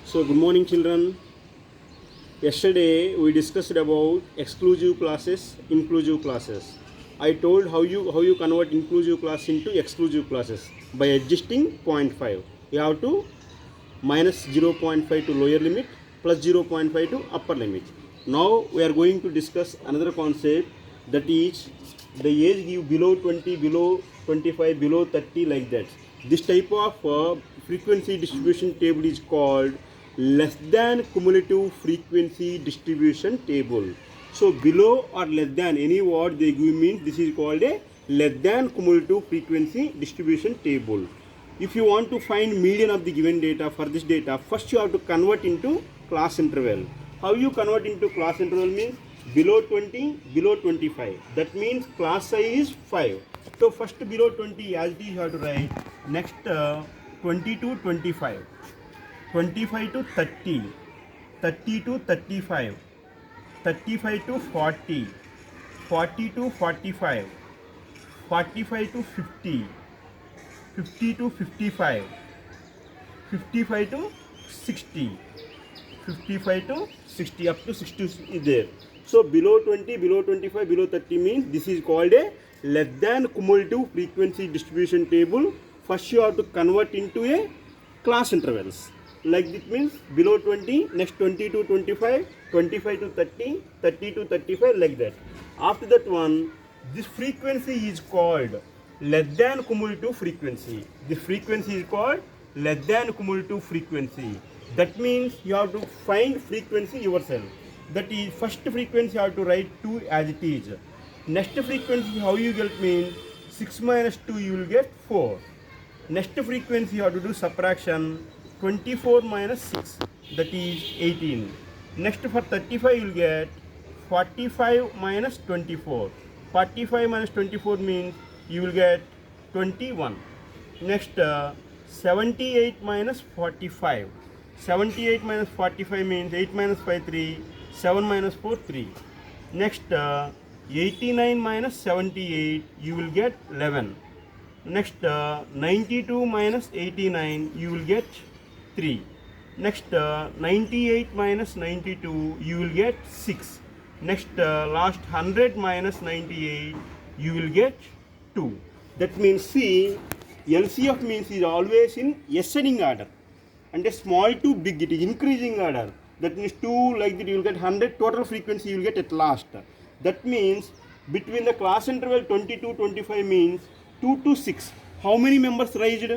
So good morning children. Yesterday we discussed about exclusive classes, inclusive classes. I told how you convert inclusive class into exclusive classes by adjusting 0.5. You have to minus 0.5 to lower limit plus 0.5 to upper limit. Now we are going to discuss another concept, that is the age give below 20, below 25, below 30, like that. This type of frequency distribution table is called less than cumulative frequency distribution table. So below or less than any word they give means this is called a less than cumulative frequency distribution table. If you want to find median of the given data, for this data first you have to convert into class interval. How you convert into class interval means below 20, below 25. That means class size is 5. So first below 20 as it is you have to write. Next 20 to 25, 25 to 30, 30 to 35, 35 to 40, 40 to 45, 45 to 50, 50 to 55, 55 to 60, 55 to 60, up to 60 is there. So below 20, below 25, below 30 means this is called a less than cumulative frequency distribution table. First you have to convert into a class intervals. Like this means below 20, next 20 to 25, 25 to 30, 30 to 35, like that. After that one, this frequency is called less than cumulative frequency. This frequency is called less than cumulative frequency. That means you have to find frequency yourself. That is, first frequency you have to write 2 as it is. Next frequency how you get means 6 minus 2 you will get 4. Next frequency you have to do subtraction, 24 minus 6, that is 18. Next for 35 you will get 45 minus 24. 45 minus 24 means you will get 21. Next 78 minus 45. 78 minus 45 means 8 minus 5 3, 7 minus 4 3. Next 89 minus 78 you will get 11. Next 92 minus 89 you will get 3. Next 98 minus 92 you will get 6. Next last 100 minus 98 you will get 2. That means see, LCF means is always in ascending order, and a small to big it is increasing order. That means 2, like that you will get 100 total frequency you will get at last. That means between the class interval 20 to 25 means 2 to 6. How many members raised?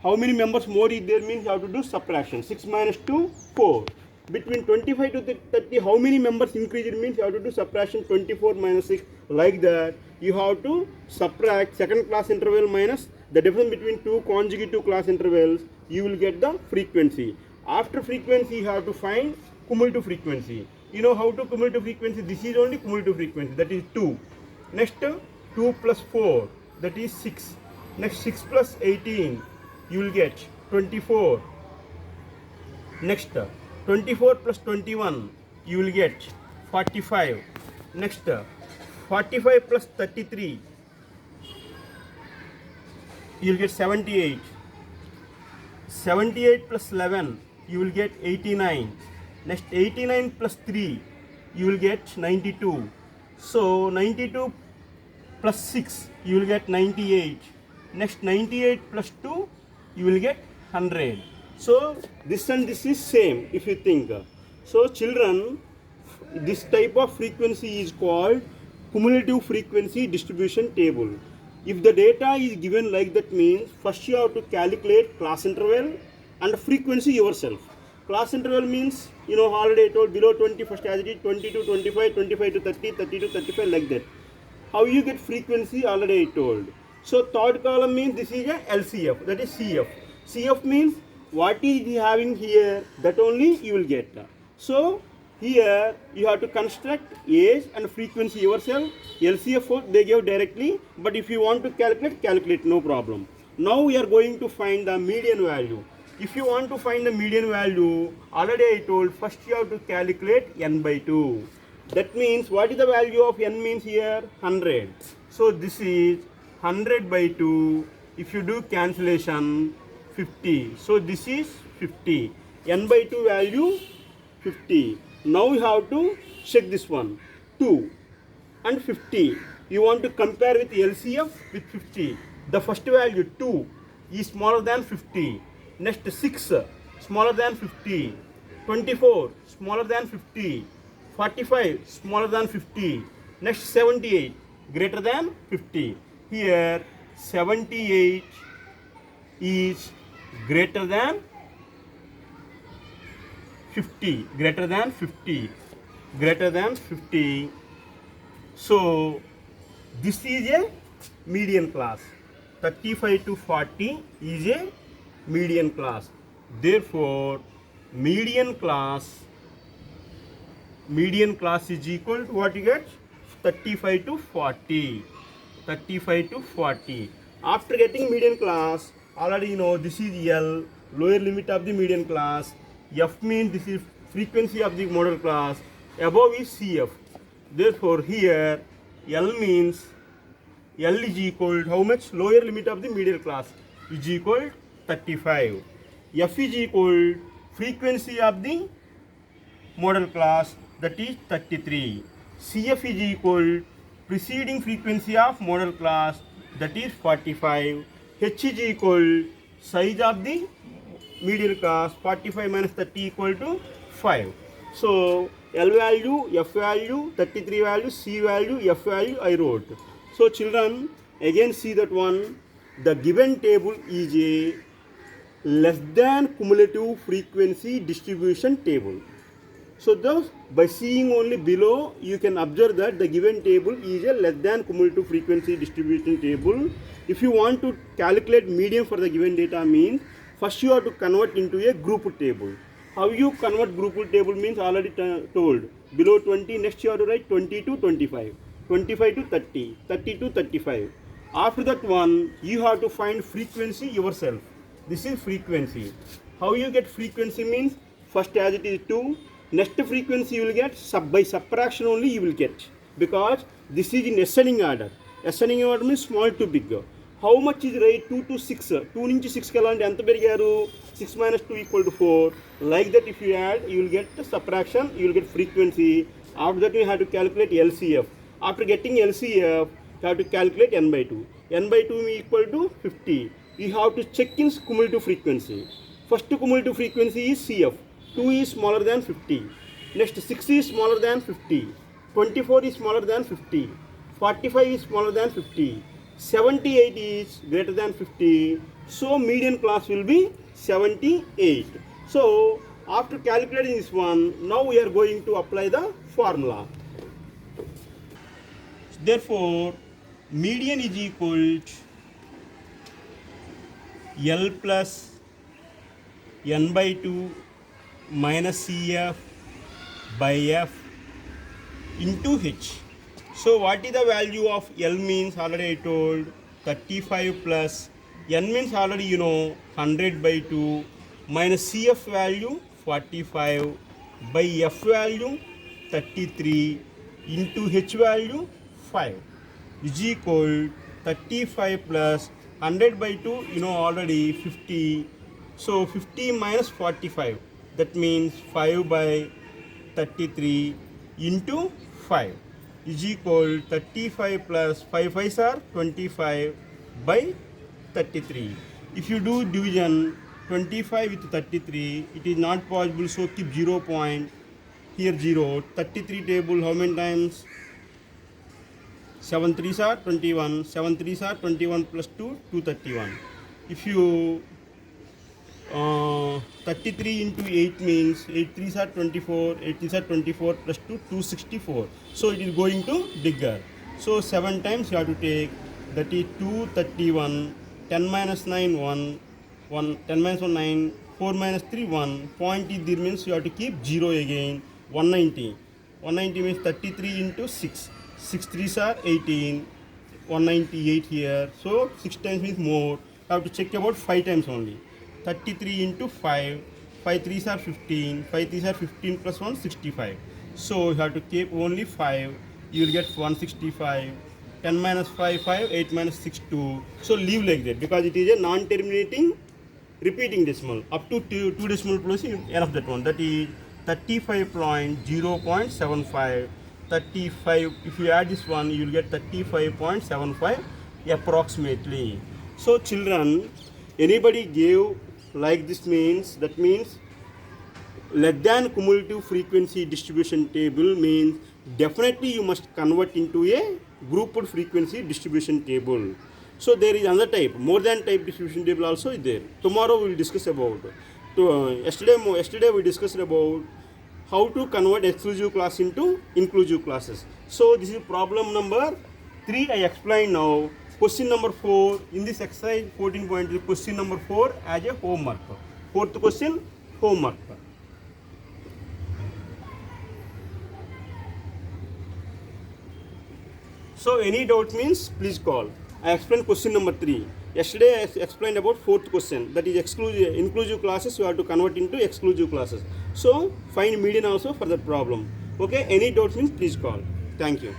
How many members more is there means you have to do subtraction. 6 minus 2, 4. Between 25 to 30, how many members increased means you have to do subtraction, 24 minus 6. Like that, you have to subtract second class interval minus the difference between two consecutive class intervals. You will get the frequency. After frequency, you have to find cumulative frequency. You know how to cumulative frequency? This is only cumulative frequency, that is 2. Next 2 plus 4, that is 6. Next 6 plus 18, you will get 24. Next 24 plus 21, you will get 45. Next 45 plus 33, you will get 78. 78 plus 11, you will get 89. Next 89 plus 3, you will get 92. So 92 plus 6, you will get 98. Next 98 plus 2, you will get 100. So this and this is same if you think. So children, this type of frequency is called cumulative frequency distribution table. If the data is given like that means first you have to calculate class interval and frequency yourself. Class interval means, you know, already I told below 20 first as it is, 20 to 25, 25 to 30, 30 to 35, like that. How you get frequency already I told. So third column means this is a LCF, that is CF. CF means what is he having here, that only you will get. So here you have to construct age and frequency yourself. LCF they give directly, but if you want to calculate, no problem. Now we are going to find the median value. If you want to find the median value, already I told first you have to calculate n by 2. That means what is the value of n means here? 100. So this is 100 by 2. If you do cancellation, 50. So this is 50. n by 2 value 50. Now you have to check this one, 2 and 50. You want to compare with LCF with 50. The first value 2 is smaller than 50. Next 6 smaller than 50. 24 smaller than 50. 45 smaller than 50. Next 78 greater than 50. Here 78 is greater than 50, greater than 50, greater than 50. So this is a median class. 35 to 40 is a median class. Therefore, median class is equal to what you get? 35 to 40. 35 to 40. After getting median class, already you know this is L, lower limit of the median class. F means this is frequency of the model class. Above is CF. Therefore, here L means L is equal to how much? Lower limit of the median class is equal 35. F is equal frequency of the model class, that is 33. CF is equal preceding frequency of model class, that is 45. H is equal size of the median class, 45 minus 30 equal to 5. So L value, F value, 33 value, C value, F value I wrote. So children, again see that one. The given table is a less than cumulative frequency distribution table. So thus, by seeing only below, you can observe that the given table is a less than cumulative frequency distribution table. If you want to calculate median for the given data means, first you have to convert into a group table. How you convert group table means already told. Below 20, next you have to write 20 to 25, 25 to 30, 30 to 35. After that one, you have to find frequency yourself. This is frequency. How you get frequency means, first as it is 2, next frequency you will get by subtraction only you will get, because this is in ascending order. Ascending order means small to big. How much is right? 2 to 6. 2 నుంచి 6 వెళ్ళాలంటే ఎంత పెరిగారు? 6 minus 2 equal to 4. Like that if you add, you will get the subtraction, you will get frequency. After that you have to calculate LCF. After getting LCF, you have to calculate n by 2. n by 2 equal to 50. You have to check in cumulative frequency. First cumulative frequency is CF. 2 is smaller than 50. Next 6 is smaller than 50. 24 is smaller than 50. 45 is smaller than 50. 78 is greater than 50. So median class will be 78. So after calculating this one, now we are going to apply the formula. Therefore, median is equal to L plus n by 2 minus CF by F into H. So what is the value of L means already I told 35 plus n means already you know 100 by 2 minus CF value 45 by F value 33 into H value 5 is equal 35 plus 100 by 2 you know already 50. So 50 minus 45, that means 5 by 33 into 5 is equal 35 plus 5 5s are 25 by 33. If you do division 25 with 33, it is not possible, so keep 0 point here 0. 33 table how many times? 7 3s are 21, 7 3s are 21 plus 2, 231. If you 33 into 8 means 8 3s are 24, 8 3s are 24 plus 2, 264. So it is going to bigger. So 7 times you have to take, that is 231, 10 minus 9 1, 10 minus 1 9, 4 minus 3 1. Point is there means you have to keep 0 again. 190. 190 means 33 into 6. 6 3s are 18. 198 here. So 6 times means more. You have to check about 5 times only. 33 into 5. 5 3s are 15. 5 3s are 15 plus 1 65. So you have to keep only 5. You will get 165. 10 minus 5 5. 8 minus 6 2. So leave like that because it is a non-terminating repeating decimal up to two decimal place enough that one, that is 35.0.75. 35, if you add this one you will get 35.75 approximately. So children, anybody gave like this means, that means less than cumulative frequency distribution table means definitely you must convert into a grouped frequency distribution table. So there is another type, more than type distribution table also is there. Tomorrow we will discuss about. Yesterday we discussed about how to convert exclusive class into inclusive classes. So this is problem number 3 I explained now. Question number 4 in this exercise 14.3, question number 4 as a homework. Fourth question, homework. So any doubt means please call. I explained question number 3. Yesterday I explained about fourth question, that is exclusive, inclusive classes you have to convert into exclusive classes. So find median also for that problem. Okay, any doubt means please call. Thank you.